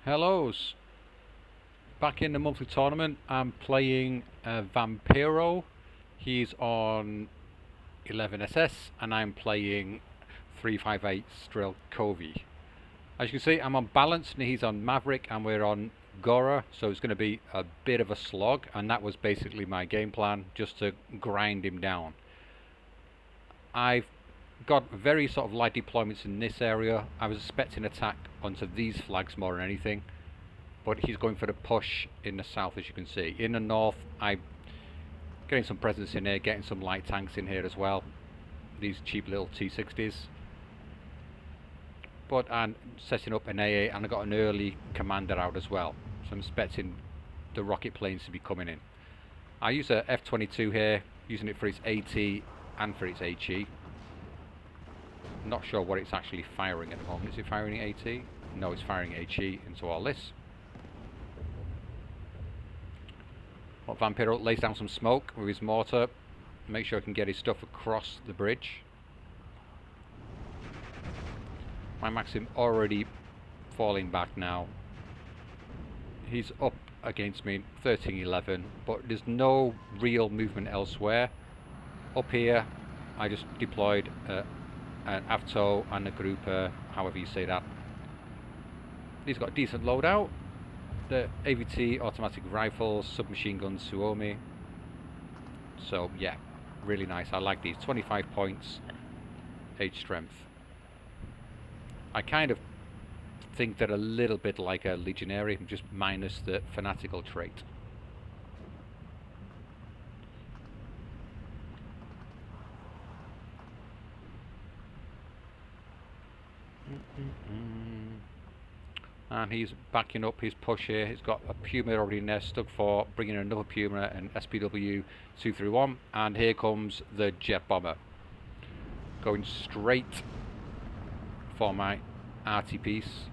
Hellos. Back in the monthly tournament, I'm playing Vampiro. He's on 11SS, and I'm playing 358 Strelkovi. As you can see, I'm on balance, and he's on Maverick, and we're on Gora, so it's going to be a bit of a slog, and that was basically my game plan, just to grind him down. I've got very sort of light deployments in this area. I was expecting attack onto these flags more than anything, but he's going for the push in the south, as you can see. In the north, I'm getting some presence in here, getting some light tanks in here as well. These cheap little T60s. But I'm setting up an AA, and I got an early commander out as well. So I'm expecting the rocket planes to be coming in. I use a F-22 here, using it for its AT and for its HE. Not sure what it's actually firing at the moment. Is it firing AT? No, it's firing HE into all this. Well, Vampiro lays down some smoke with his mortar. Make sure I can get his stuff across the bridge. My Maxim already falling back now. He's up against me, 13-11, but there's no real movement elsewhere. Up here, I just deployed an AVTO and a grouper, however you say that. He's got a decent loadout. The AVT automatic rifles, submachine guns, Suomi. So yeah, really nice. I like these. 25 points, 8 strength. I kind of think they're a little bit like a legionary, just minus the fanatical trait. And he's backing up his push here. He's got a Puma already in there, stuck for bringing another Puma and SPW 231. And here comes the jet bomber, going straight for my arty piece.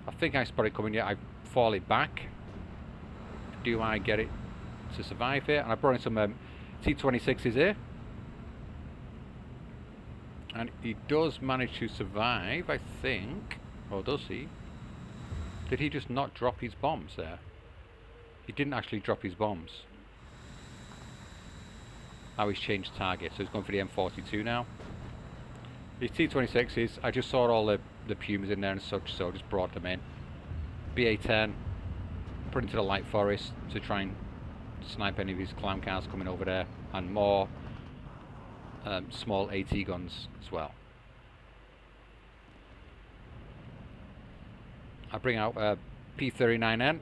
I think I spot it coming here. I fall it back. Do I get it to survive here? And I brought in some T-26s here. And he does manage to survive, I think. Or does he? Did he just not drop his bombs there? He didn't actually drop his bombs. Now he's changed target, so he's going for the M42 now. These T-26s, I just saw all the Pumas in there and such, so I just brought them in. BA-10, put into the light forest to try and snipe any of these clown cars coming over there, and more small AT guns as well. I bring out a P-39N.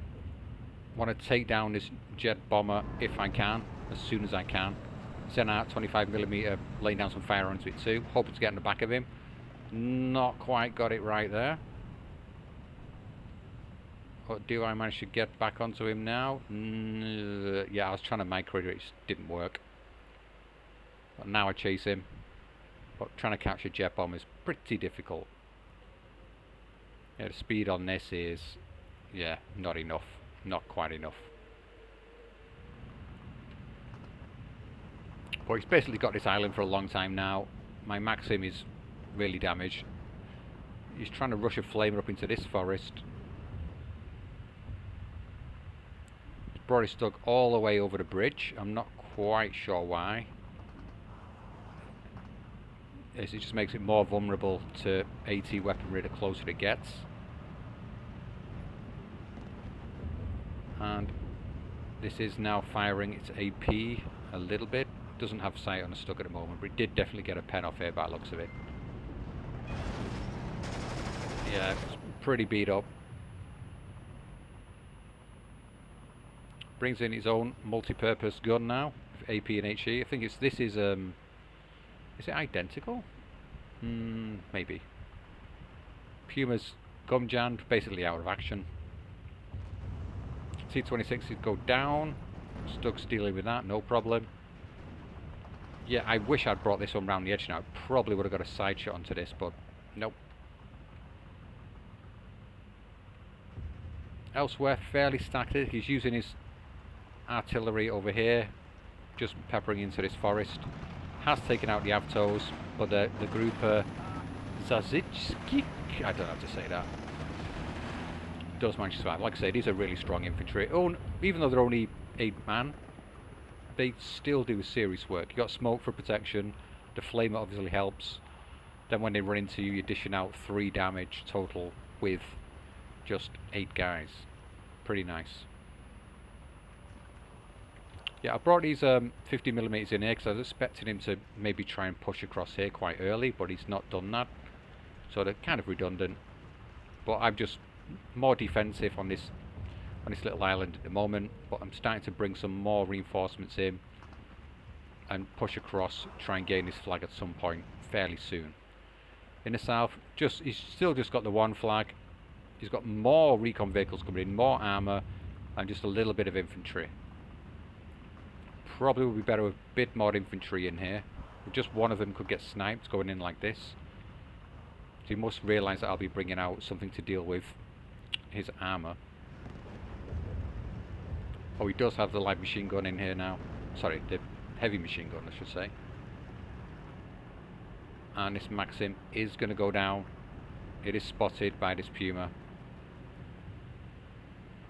Want to take down this jet bomber if I can, as soon as I can. Send out 25mm, laying down some fire onto it too. Hoping to get in the back of him. Not quite got it right there. But do I manage to get back onto him now? Yeah, I was trying to micro it, it just didn't work. But now I chase him. But trying to capture jet bomb is pretty difficult. Yeah, the speed on this is, yeah, not enough. Not quite enough. But he's basically got this island for a long time now. My Maxim is really damaged. He's trying to rush a flamer up into this forest. He's brought his Stug all the way over the bridge. I'm not quite sure why. It just makes it more vulnerable to AT weaponry the closer it gets. And this is now firing its AP a little bit. Doesn't have sight on the Stug at the moment, but it did definitely get a pen off here by the looks of it. Yeah, it's pretty beat up. Brings in his own multi-purpose gun now, with AP and HE. I think this is it identical? Maybe. Puma's gum jammed, basically out of action. T-26s go down. Stug's dealing with that, no problem. Yeah, I wish I'd brought this one round the edge now. I probably would have got a side shot onto this, but nope. Elsewhere, fairly stacked. He's using his artillery over here, just peppering into this forest. Has taken out the AVTOs, but the group Zazicki, I don't know how to say that. does manage to survive. Like I say, these are really strong infantry. Oh, even though they're only 8 man, they still do serious work. You got smoke for protection. The flame obviously helps. Then when they run into you, you're dishing out 3 damage total with just 8 guys. Pretty nice. Yeah, I brought these 50mm in here because I was expecting him to maybe try and push across here quite early, but he's not done that. So they're kind of redundant. But I'm just more defensive on this little island at the moment. But I'm starting to bring some more reinforcements in and push across, try and gain this flag at some point fairly soon. In the south, he's still just got the 1 flag. He's got more recon vehicles coming in, more armor, and just a little bit of infantry. Probably would be better with a bit more infantry in here. Just one of them could get sniped going in like this. So he must realise that I'll be bringing out something to deal with his armor. Oh, he does have the light machine gun in here now. Sorry, the heavy machine gun, I should say. And this Maxim is going to go down. It is spotted by this Puma.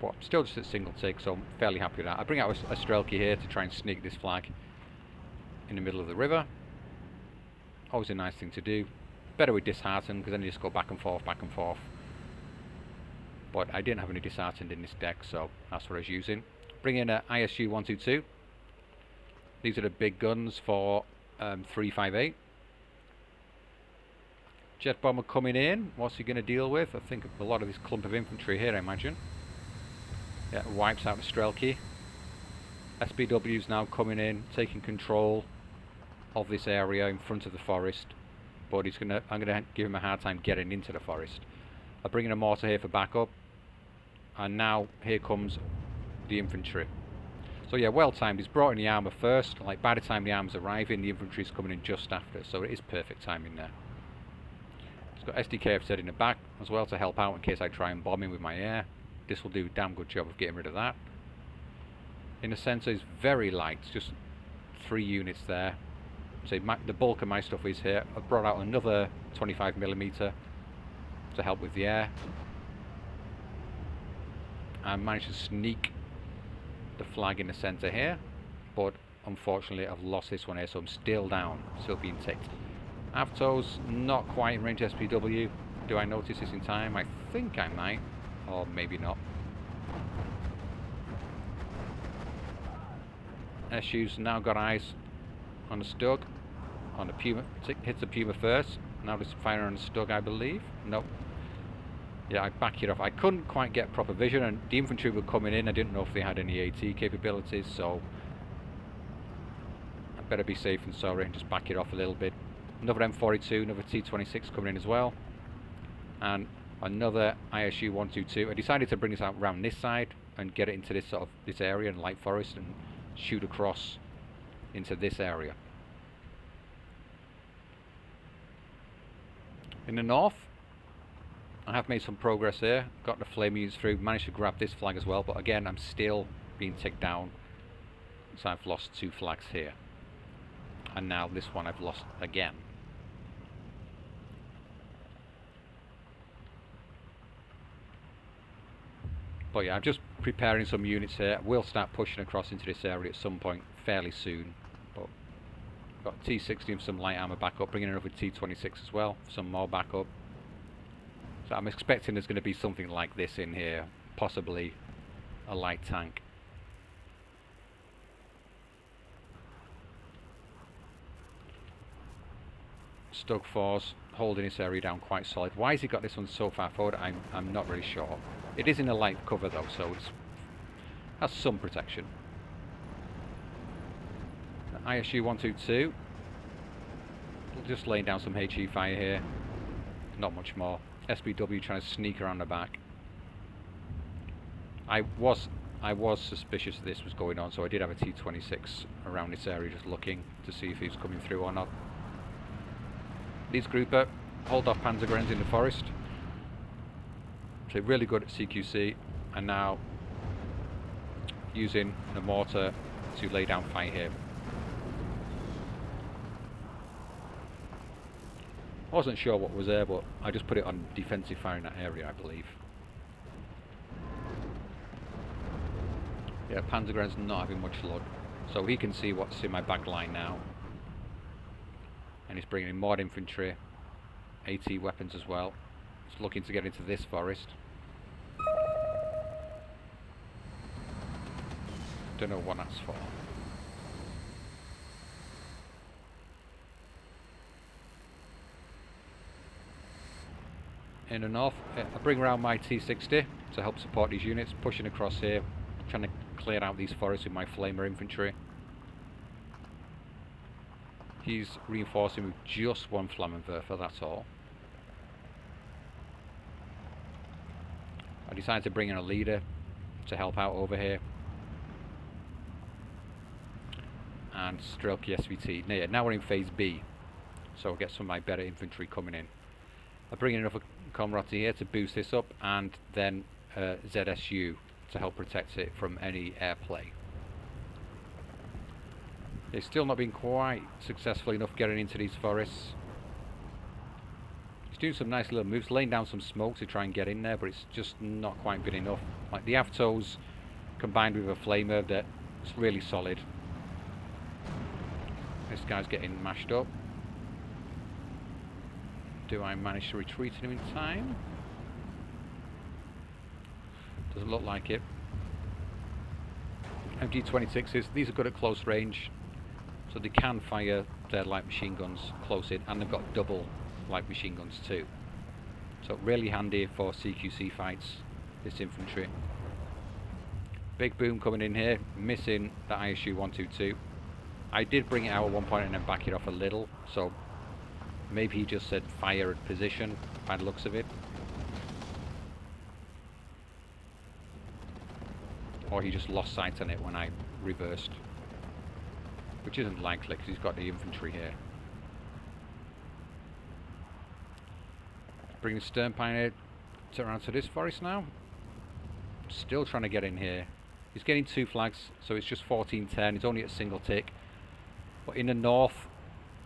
But still just a single take, so I'm fairly happy with that. I bring out a Strelky here to try and sneak this flag in the middle of the river. Always a nice thing to do. Better with disheartened, because then you just go back and forth, back and forth. But I didn't have any disheartened in this deck, so that's what I was using. Bring in a ISU 122. These are the big guns for 358. Jet bomber coming in. What's he going to deal with? I think a lot of this clump of infantry here, I imagine. Yeah, wipes out the Strelky. SPW's now coming in, taking control of this area in front of the forest. But I'm gonna give him a hard time getting into the forest. I bring in a mortar here for backup. And now here comes the infantry. So yeah, well timed. He's brought in the armor first. Like by the time the armor's arriving, the infantry's coming in just after. So it is perfect timing there. He's got SDKF in the back as well to help out in case I try and bomb him with my air. This will do a damn good job of getting rid of that. In the centre is very light, just 3 units there. So the bulk of my stuff is here. I've brought out another 25mm to help with the air. I managed to sneak the flag in the centre here, but unfortunately I've lost this one here, so I'm still down, still being ticked. Avtos, not quite in range SPW. Do I notice this in time? I think I might. Or maybe not. SU's now got eyes on the Stug, on the Puma. Hits the Puma first. Now just firing on the Stug, I believe. Nope. Yeah, I back it off. I couldn't quite get proper vision, and the infantry were coming in. I didn't know if they had any AT capabilities, so I better be safe and sorry and just back it off a little bit. Another M42, another T26 coming in as well, and another ISU 122. I decided to bring this out around this side and get it into this area in light forest and shoot across into this area. In the north, I have made some progress here. Got the flame units through, managed to grab this flag as well, but again I'm still being ticked down. So I've lost 2 flags here. And now this one I've lost again. But yeah, I'm just preparing some units here. We'll start pushing across into this area at some point fairly soon. But got T60 and some light armor backup, bringing another T26 as well, some more backup. So I'm expecting there's going to be something like this in here, possibly a light tank. Stug 4's holding this area down quite solid. Why has he got this one so far forward? I'm not really sure. It is in a light cover though, so it has some protection. ISU 122, just laying down some HE fire here. Not much more. SBW trying to sneak around the back. I was suspicious that this was going on, so I did have a T26 around this area just looking to see if he was coming through or not. These grouper hold off Panzergrenz in the forest. So really good at CQC, and now using the mortar to lay down fire here. I wasn't sure what was there, but I just put it on defensive fire in that area, I believe. Yeah, Panzergren's not having much luck. So he can see what's in my back line now. And he's bringing in more infantry. AT weapons as well. He's looking to get into this forest. Don't know what that's for. In the north, I bring around my T60 to help support these units, pushing across here, trying to clear out these forests with my flamer infantry. He's reinforcing with just one Flammenwerfer, that's all. I decided to bring in a leader to help out over here. And Strelky SVT. Now we're in phase B, so I'll get some of my better infantry coming in. I bring in another comrade here to boost this up, and then ZSU to help protect it from any airplay. It's still not been quite successful enough getting into these forests. He's doing some nice little moves, laying down some smoke to try and get in there, but it's just not quite good enough. Like the Avtos combined with a flamer, that's really solid. This guy's getting mashed up. Do I manage to retreat him in time? Doesn't look like it. MG26s, these are good at close range, so they can fire their light machine guns close in, and they've got double light machine guns too. So really handy for CQC fights, this infantry. Big boom coming in here, missing the ISU 122. I did bring it out at one point and then back it off a little, so maybe he just said fire at position by the looks of it. Or he just lost sight on it when I reversed. Which isn't likely because he's got the infantry here. Bring the stern pioneer around to this forest now. Still trying to get in here. He's getting 2 flags, so it's just 14-10. He's only at single tick. But in the north,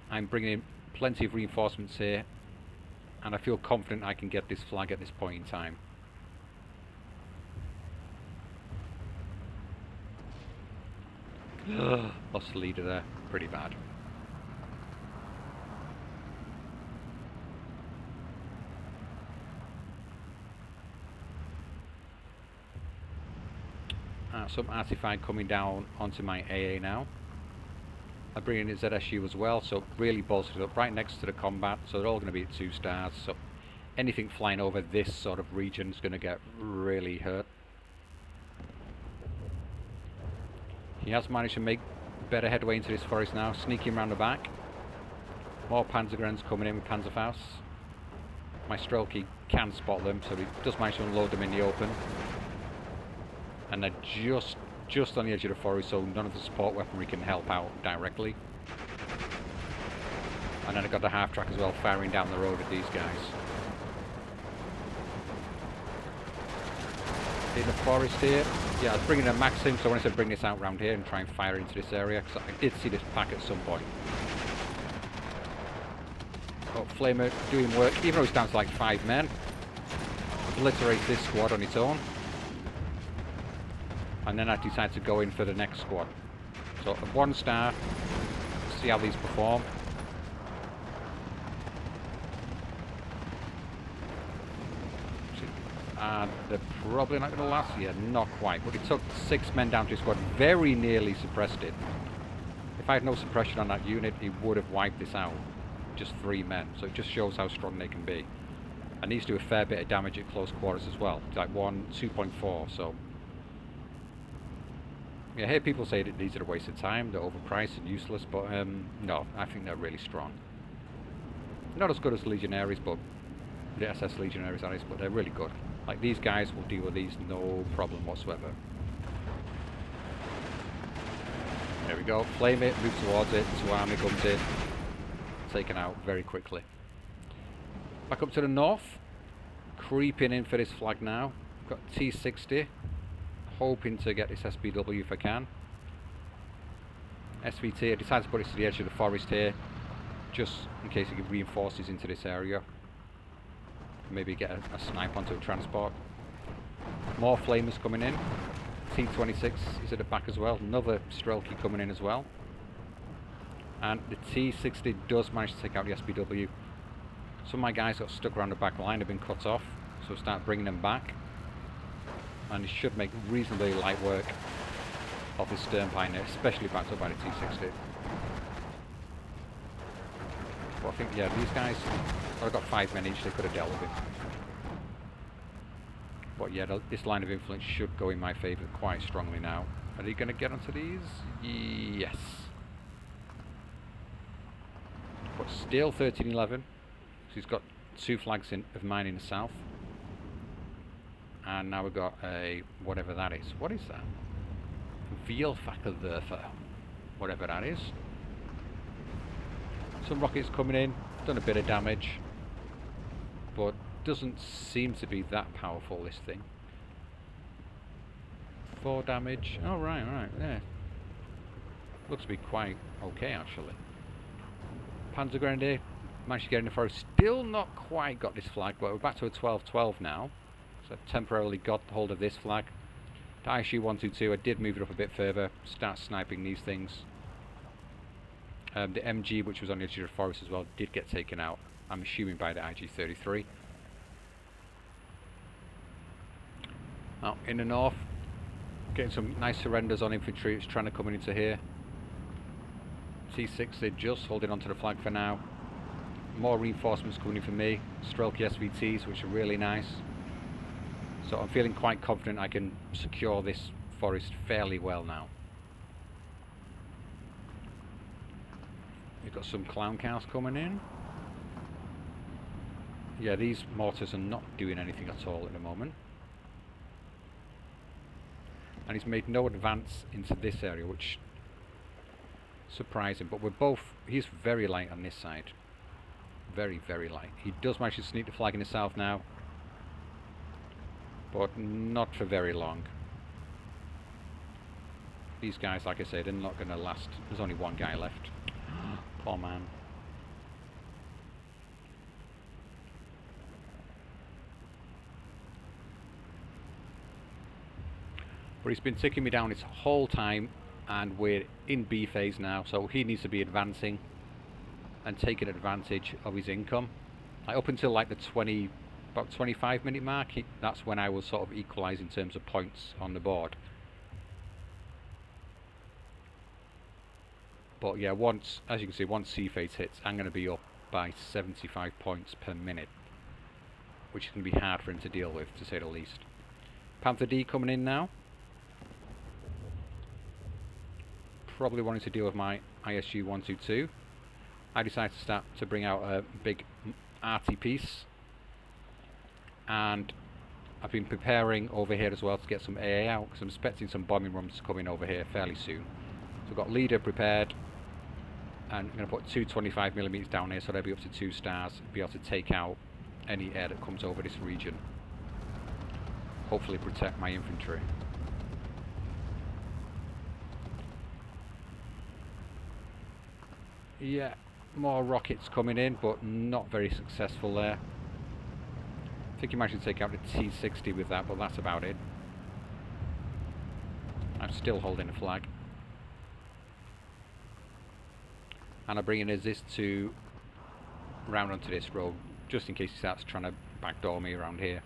I'm bringing in plenty of reinforcements here, and I feel confident I can get this flag at this point in time. Lost the leader there, pretty bad. Some artifact coming down onto my AA now. I bring in a ZSU as well, so really bolstered up right next to the combat, so they're all going to be at 2 stars, so anything flying over this sort of region is going to get really hurt. He has managed to make better headway into this forest now, sneaking around the back. More Panzergrens coming in with Panzerfaust. My Strelky can spot them, so he does manage to unload them in the open. And they're just on the edge of the forest, so none of the support weaponry can help out directly. And then I got the half track as well, firing down the road at these guys. In the forest here, yeah, I was bringing a Maxim, so I wanted to bring this out round here and try and fire into this area, because I did see this pack at some point. Oh, Flamer doing work, even though it's down to like 5 men. Obliterates this squad on its own. And then I decided to go in for the next squad. So at 1 star, see how these perform. And they're probably not going to last. Yeah, not quite. But it took 6 men down to his squad. Very nearly suppressed it. If I had no suppression on that unit, it would have wiped this out. Just 3 men. So it just shows how strong they can be. And these do a fair bit of damage at close quarters as well. Like 2.4, so... Yeah, I hear people say that these are a waste of time, they're overpriced and useless, but no, I think they're really strong. Not as good as Legionaries, but the SS Legionaries are, but they're really good. Like these guys will deal with these no problem whatsoever. There we go, flame it, move towards it, 2 army comes in, taken out very quickly. Back up to the north, creeping in for this flag now. Got T60. Hoping to get this SPW if I can. SVT, I decided to put it to the edge of the forest here, just in case it reinforces into this area. Maybe get a snipe onto a transport. More flamers coming in. T26 is at the back as well. Another Strelky coming in as well. And the T60 does manage to take out the SPW. Some of my guys got stuck around the back line, have been cut off, so we'll start bringing them back. And it should make reasonably light work of the stern pioneer, especially backed up by the T60. But I think, yeah, these guys, I've got 5 men each, they could have dealt with it. But yeah, this line of influence should go in my favour quite strongly now. Are they going to get onto these? Yes. But still 13-11. So he's got 2 flags of mine in the south. And now we've got a, whatever that is. What is that? Vielfachwerfer. Whatever that is. Some rockets coming in. Done a bit of damage. But doesn't seem to be that powerful, this thing. 4 damage. Oh, right, yeah. Looks to be quite okay, actually. Panzergrenadier managed to get in the forest. Still not quite got this flag, but we're back to a 12-12 now. So I've temporarily got hold of this flag. The ISU 122, I did move it up a bit further, start sniping these things. The MG, which was on the edge of the forest as well, did get taken out, I'm assuming by the IG-33. Now, in the north, getting some nice surrenders on infantry. It's trying to come into here. T6, they're just holding onto the flag for now. More reinforcements coming in for me. Strelky SVTs, which are really nice. So I'm feeling quite confident I can secure this forest fairly well now. We've got some clown cows coming in. Yeah, these mortars are not doing anything at all at the moment. And he's made no advance into this area, which surprising. But we're both, he's very light on this side. Very, very light. He does manage to sneak the flag in the south now. But not for very long. These guys, like I say, they're not going to last. There's only one guy left. Poor man. But he's been ticking me down this whole time, and we're in B phase now, so he needs to be advancing and taking advantage of his income. Like up until like the about 25-minute mark, that's when I was sort of equalised in terms of points on the board. But yeah, once, as you can see, once C phase hits, I'm going to be up by 75 points per minute, which is going to be hard for him to deal with, to say the least. Panther D coming in now. Probably wanting to deal with my ISU 122. I decided to start to bring out a big arty piece, and I've been preparing over here as well to get some AA out, because I'm expecting some bombing runs coming over here fairly soon. So I've got leader prepared, and I'm going to put 2 25mm down here, so they'll be up to 2 stars, be able to take out any air that comes over this region. Hopefully protect my infantry. Yeah, more rockets coming in, but not very successful there. I think he managed to take out the T60 with that, but that's about it. I'm still holding the flag. And I'm bringing this to round onto this road, just in case he starts trying to backdoor me around here.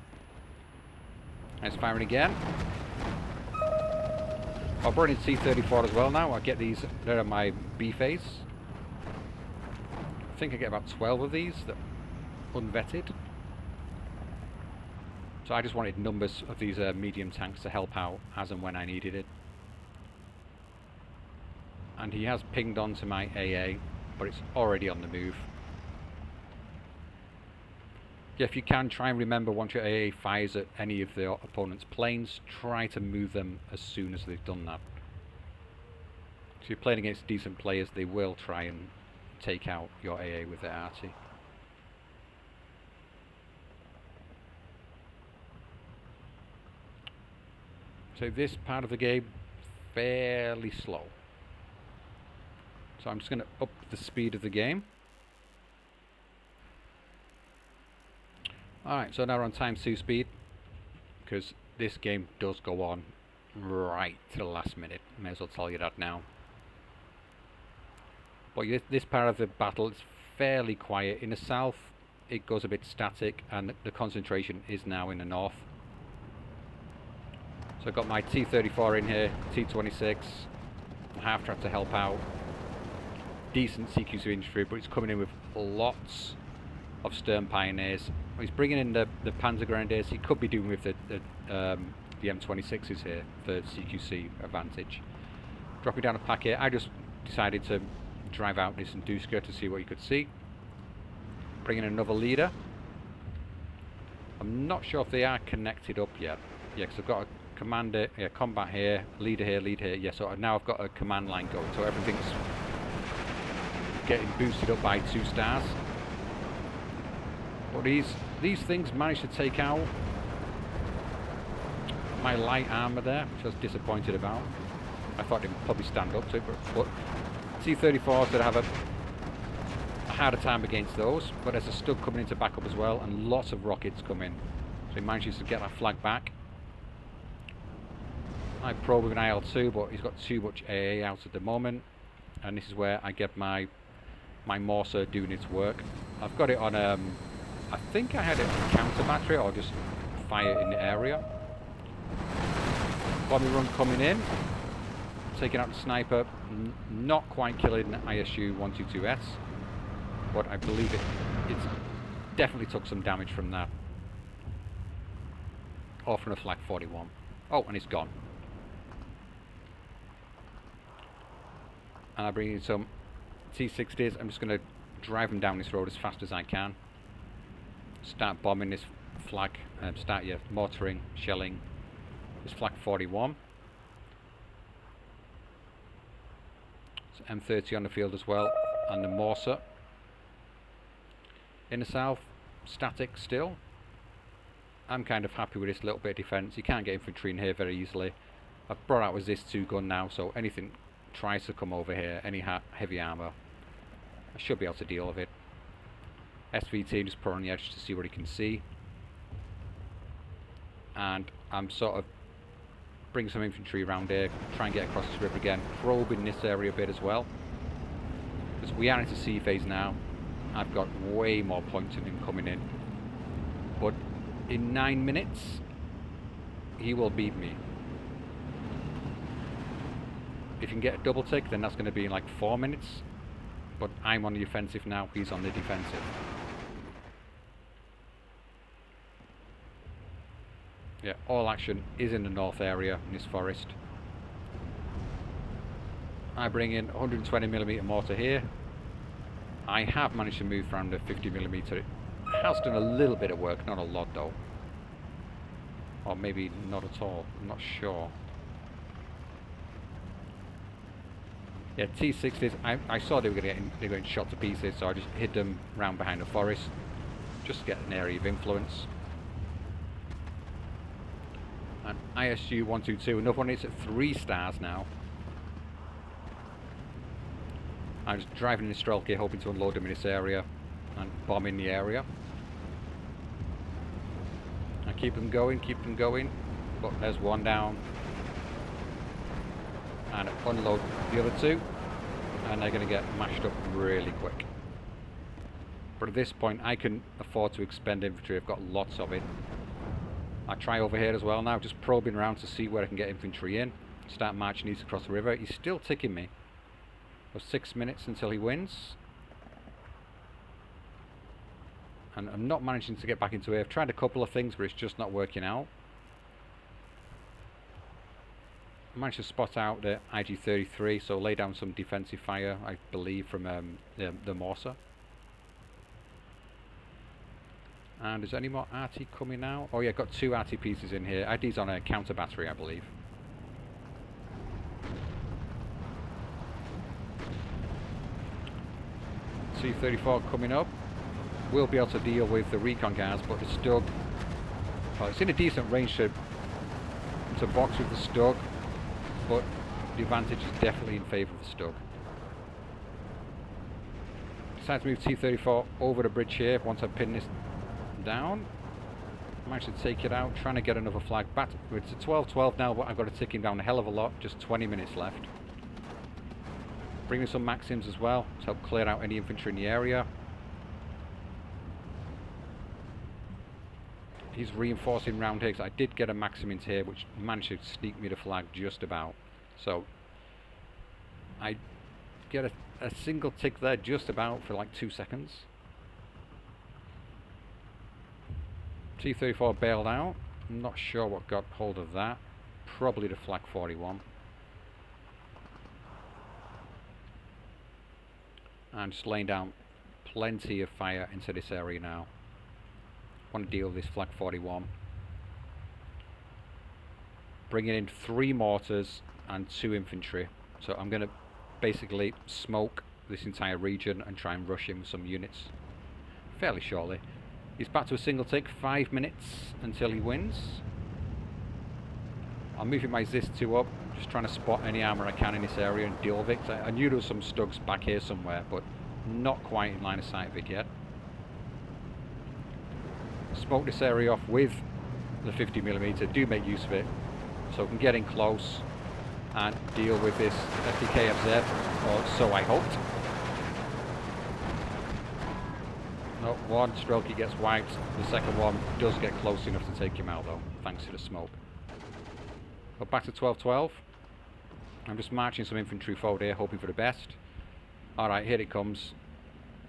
And it's firing again. I'll bring in T34 as well now. I'll get these, they're my B phase. I think I get about 12 of these that unvetted. So I just wanted numbers of these medium tanks to help out as and when I needed it. And he has pinged onto my AA, but it's already on the move. Yeah, if you can, try and remember once your AA fires at any of the opponent's planes, try to move them as soon as they've done that. If you're playing against decent players, they will try and take out your AA with their arty. So this part of the game, fairly slow. So I'm just going to up the speed of the game. Alright, so now we're on ×2 speed, because this game does go on right to the last minute. May as well tell you that now. But this part of the battle is fairly quiet. In the south, it goes a bit static, and the concentration is now in the north. So I've got my T-34 in here, T-26, half-track to help out. Decent CQC infantry, but he's coming in with lots of Stern Pioneers. He's bringing in the Panzer Grenadiers. He could be doing with the M26s here for CQC advantage. Dropping down a pack here, I just decided to drive out this Induska to see what you could see. Bringing in another leader. I'm not sure if they are connected up yet. Yeah, because I've got a commander, yeah, combat here, leader here, lead here. Yeah, so now I've got a command line going, so everything's getting boosted up by 2 stars. But these things managed to take out my light armour there, which I was disappointed about. I thought they'd probably stand up to it, but T-34s did have a harder time against those. But there's a Stug coming in to back up as well, and lots of rockets come in. So he manages to get that flag back. I probe with an IL-2, but he's got too much AA out at the moment. And this is where I get my Morser doing its work. I've got it on, I think I had it on counter battery, or just fire in the area. Bombing run coming in. Taking out the sniper. Not quite killing ISU 122S. But I believe it's definitely took some damage from that. Or from the Flak 41. Oh, and it's gone. And I bring in some T-60s. I'm just going to drive them down this road as fast as I can. Start bombing this flak. Start mortaring, shelling this Flak 41. So M30 on the field as well, and the Morser. In the south, static still. I'm kind of happy with this little bit of defence. You can't get infantry in here very easily. I've brought out with this 2-gun now, so anything tries to come over here, any heavy armour, I should be able to deal with it. SVT just put on the edge to see what he can see. And I'm sort of bring some infantry around here, try and get across this river again, probing this area a bit as well. Because we are into sea phase now. I've got way more points than him coming in. But in 9 minutes, he will beat me. If you can get a double tick, then that's going to be in like 4 minutes. But I'm on the offensive now, he's on the defensive. Yeah, all action is in the north area in this forest. I bring in 120mm mortar here. I have managed to move around the 50mm. It has done a little bit of work, not a lot though. Or maybe not at all, I'm not sure. Yeah, T-60s, I saw they were getting shot to pieces, so I just hid them round behind the forest. Just to get an area of influence. And ISU 122, another one is at 3 stars now. I'm just driving in the Strelka, hoping to unload them in this area and bombing the area. I keep them going, but there's one down. And unload the other 2, and they're going to get mashed up really quick. But at this point, I can afford to expend infantry. I've got lots of it. I try over here as well now, just probing around to see where I can get infantry in. Start marching east across the river. He's still ticking me. For 6 minutes until he wins. And I'm not managing to get back into here. I've tried a couple of things, but it's just not working out. I managed to spot out the IG-33, so lay down some defensive fire, I believe, from the Morser. And is there any more RT coming now? Oh yeah, got 2 RT pieces in here. ID's on a counter battery, I believe. C-34 coming up. We'll be able to deal with the recon guards, but the Stug, well, it's in a decent range to box with the Stug, but the advantage is definitely in favour of the Stug. Decide to move T-34 over the bridge here once I pin this down. Managed to take it out, trying to get another flag back. It's a 12-12 now, but I've got to tick him down a hell of a lot. Just 20 minutes left. Bringing some Maxims as well to help clear out any infantry in the area. He's reinforcing round here, because I did get a Maxim into here, which managed to sneak me the flag just about. So I get a single tick there just about for like 2 seconds. T-34 bailed out. I'm not sure what got hold of that. Probably the Flak 41. I'm just laying down plenty of fire into this area now. Want to deal with this Flak 41. Bringing in 3 mortars and 2 infantry. So I'm going to basically smoke this entire region and try and rush him with some units fairly shortly. He's back to a single tick, 5 minutes until he wins. I'm moving my ZIS-2 up, just trying to spot any armour I can in this area and deal with it. I knew there was some stugs back here somewhere, but not quite in line of sight of it yet. Smoke this area off with the 50mm, do make use of it, so I can get in close and deal with this FDKFZ, or so I hoped. No, one Strelky gets wiped, the second one does get close enough to take him out though, thanks to the smoke. But back to 12-12. I'm just marching some infantry forward here, hoping for the best. Alright, here it comes.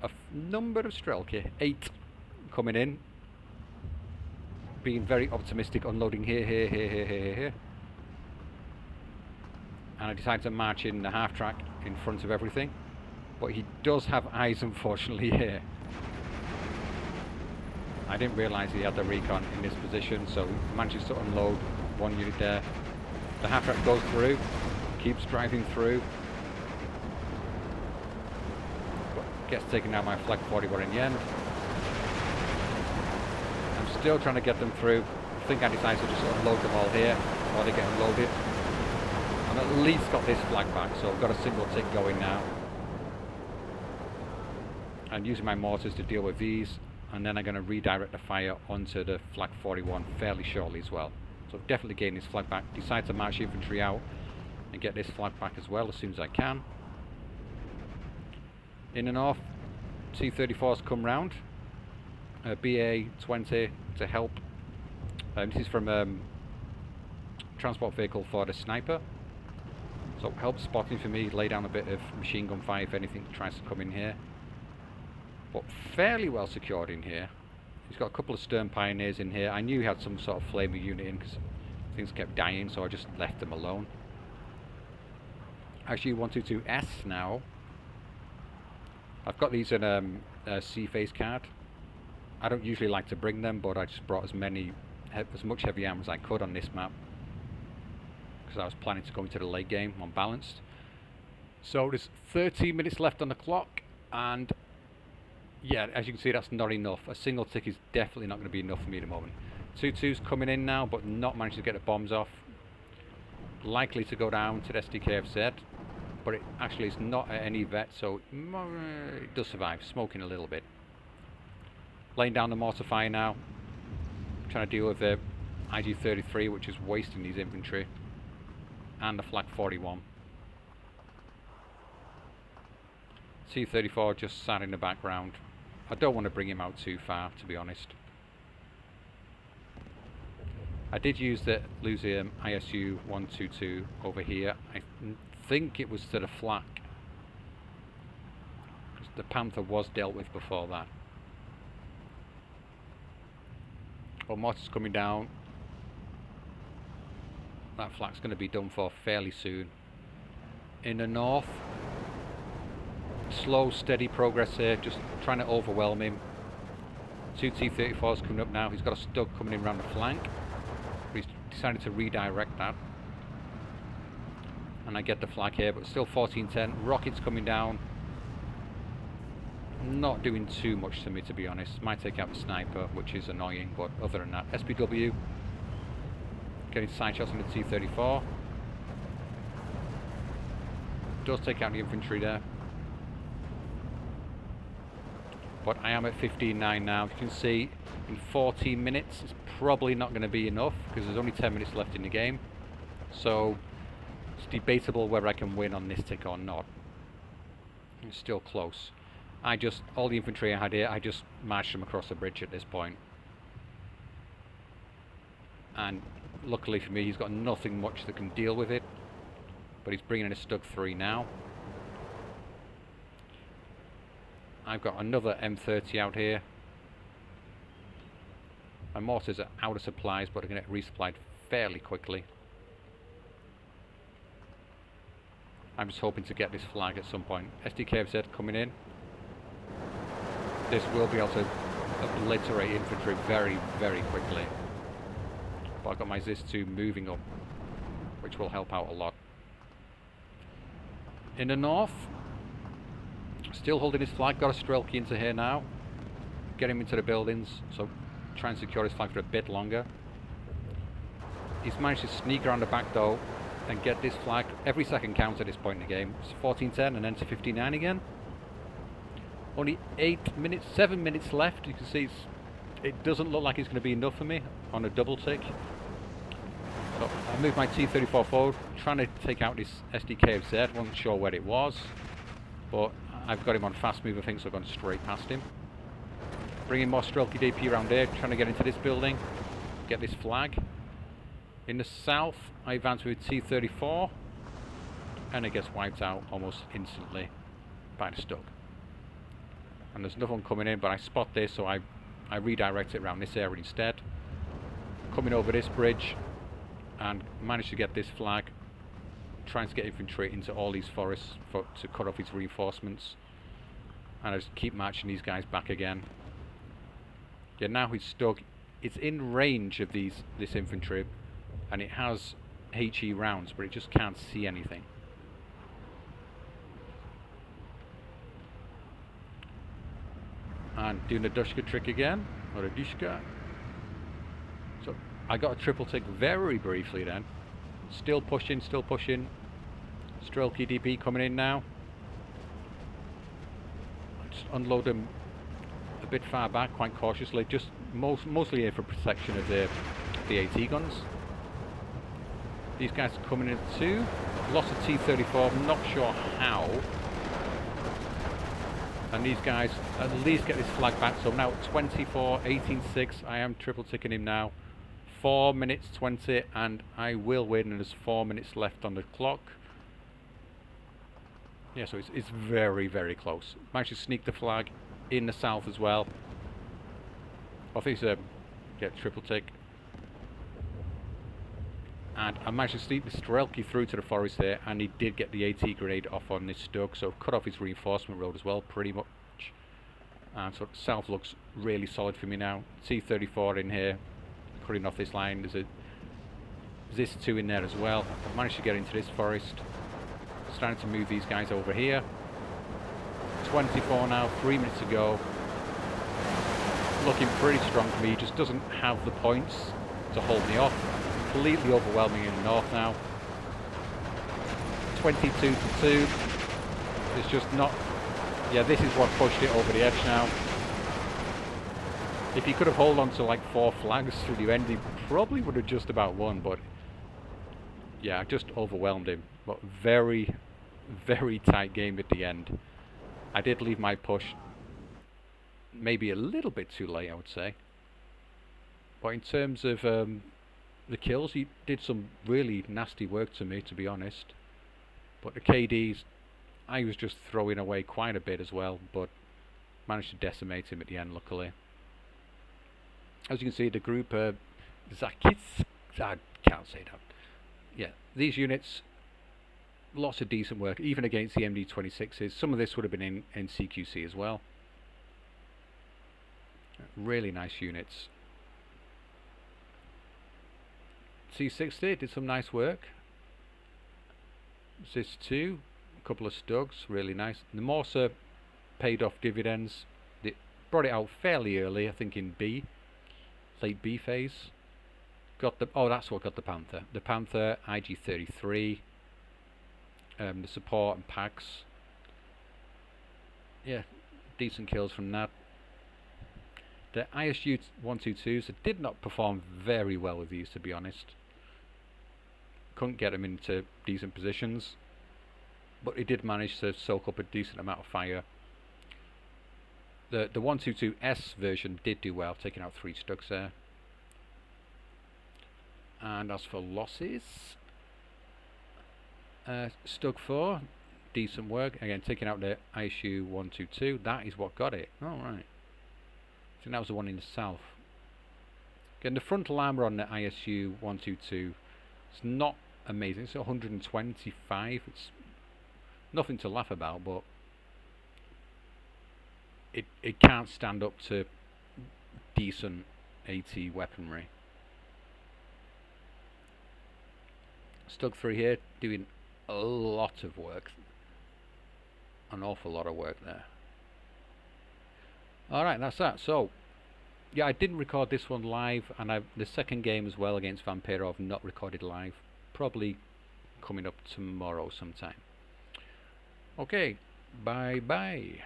A number of Strelky, 8 coming in. Being very optimistic, unloading here. And I decided to march in the half track in front of everything. But he does have eyes, unfortunately, here. I didn't realise he had the recon in this position, so he manages to unload 1 unit there. The half track goes through, keeps driving through. But gets taken out by Flak 41 in the end. I'm still trying to get them through. I think I decided to just unload them all here while they get unloaded. I've at least got this flag back, so I've got a single tick going now. I'm using my mortars to deal with these, and then I'm going to redirect the fire onto the Flak 41 fairly shortly as well. So definitely getting this flag back. Decide to march infantry out and get this flag back as well as soon as I can. In the north, T-34's come round. BA-20 to help. This is from transport vehicle for the sniper. So help spotting for me, lay down a bit of machine gun fire if anything tries to come in here. But fairly well secured in here. He's got a couple of stern pioneers in here. I knew he had some sort of flamer unit in because things kept dying, so I just left them alone. Actually, 122S now. I've got these in a C-phase card. I don't usually like to bring them, but I just brought as much heavy armor as I could on this map, because I was planning to go into the late game unbalanced. So there's 13 minutes left on the clock, and yeah, as you can see, that's not enough. A single tick is definitely not going to be enough for me at the moment. 2-2's coming in now, but not managing to get the bombs off. Likely to go down to the SDKFZ, but it actually is not at any vet, so it does survive, smoking a little bit. Laying down the mortar fire now, trying to deal with the IG-33, which is wasting these infantry, and the Flak 41. T-34 just sat in the background. I don't want to bring him out too far, to be honest. I did use the Luzium ISU 122 over here. I think it was to the Flak, because the Panther was dealt with before that. Well, mortar's coming down. That Flak's going to be done for fairly soon. In the north, slow, steady progress here, just trying to overwhelm him. 2 T-34s coming up now. He's got a stug coming in around the flank. He's decided to redirect that. And I get the flag here, but still 14-10. Rockets coming down. Not doing too much to me, to be honest. Might take out the sniper, which is annoying, but other than that, SPW getting side shots on the T-34. Does take out the infantry there. but I am at 15.9 now. You can see in 14 minutes it's probably not going to be enough because there's only 10 minutes left in the game. So it's debatable whether I can win on this tick or not. It's still close. All the infantry I had here, I just marched them across the bridge at this point. And luckily for me, he's got nothing much that can deal with it. But he's bringing in a Stug 3 now. I've got another M30 out here. My mortars are out of supplies, but are going to get resupplied fairly quickly. I'm just hoping to get this flag at some point. SDKFZ coming in. This will be able to obliterate infantry very, very quickly. But I've got my ZIS-2 moving up, which will help out a lot. In the north, still holding his flag, got a Strelky into here now. Get him into the buildings, so try and secure his flag for a bit longer. He's managed to sneak around the back though and get this flag. Every second counts at this point in the game. It's 14:10 and then to 59 again. Only 7 minutes left. You can see it doesn't look like it's going to be enough for me on a double tick. So I moved my T-34 forward, trying to take out this SDKFZ. Wasn't sure where it was, but I've got him on fast move, I think, so I've gone straight past him. Bringing more Strelky DP around here, trying to get into this building, get this flag. In the south, I advance with T-34, and it gets wiped out almost instantly by the Stug. And there's another one coming in, but I spot this, so I redirect it around this area instead. Coming over this bridge, and manage to get this flag. Trying to get infantry into all these forests to cut off his reinforcements. And I just keep marching these guys back again. Yeah, now he's Stug. It's in range of this infantry, and it has HE rounds, but it just can't see anything. And doing the Dushka trick again, or a Dushka. So I got a triple tick very briefly then. Still pushing, still pushing. Strelky DP coming in now. Just unload them a bit far back, quite cautiously. Just mostly here for protection of the AT guns. These guys are coming in too. Lots of T-34, I'm not sure how. And these guys at least get this flag back. So I'm now at 24, 18-6. I am triple ticking him now. 4 minutes 20, and I will win. And there's 4 minutes left on the clock. Yeah, so it's very, very close. Managed to sneak the flag in the south as well. I think it's get triple tick. And I managed to sneak the Strelky through to the forest there, and he did get the AT grenade off on this Stug, so cut off his reinforcement road as well, pretty much. And so south looks really solid for me now. T-34 in here, cutting off this line. There's a ZIS-2 in there as well. I've managed to get into this forest. Starting to move these guys over here. 24 now, 3 minutes to go. Looking pretty strong for me. He just doesn't have the points to hold me off. Completely overwhelming in the north now. 22-2. It's just not... Yeah, this is what pushed it over the edge now. If he could have held on to like 4 flags through the end, he probably would have just about won, but... Yeah, I just overwhelmed him. But very, very tight game at the end. I did leave my push maybe a little bit too late, I would say. But in terms of the kills, he did some really nasty work to me, to be honest. But the KDs, I was just throwing away quite a bit as well, but managed to decimate him at the end, luckily. As you can see, the group Zakits, I can't say that. Yeah, these units, lots of decent work, even against the MD-26s. Some of this would have been in CQC as well. Really nice units. C60 did some nice work. ZIS-2, a couple of Stugs, really nice. The Morser paid off dividends. They brought it out fairly early, I think in B, late B phase. Got the that's what got the Panther. The Panther, IG-33, the support and packs. Yeah, decent kills from that. The ISU 122s did not perform very well with these, to be honest. Couldn't get them into decent positions, but he did manage to soak up a decent amount of fire. The 122S version did do well, taking out 3 Stugs there. And as for losses, Stug 4, decent work. Again, taking out the ISU 122. That is what got it. Alright. I think that was the one in the south. Again, the frontal armor on the ISU 122 is not amazing. It's 125. It's nothing to laugh about, but it can't stand up to decent AT weaponry. Stug 3 here doing a lot of work. An awful lot of work there. Alright, that's that. So, yeah, I didn't record this one live, and the second game as well against Vampiro I've not recorded live. Probably coming up tomorrow sometime. Okay, bye bye.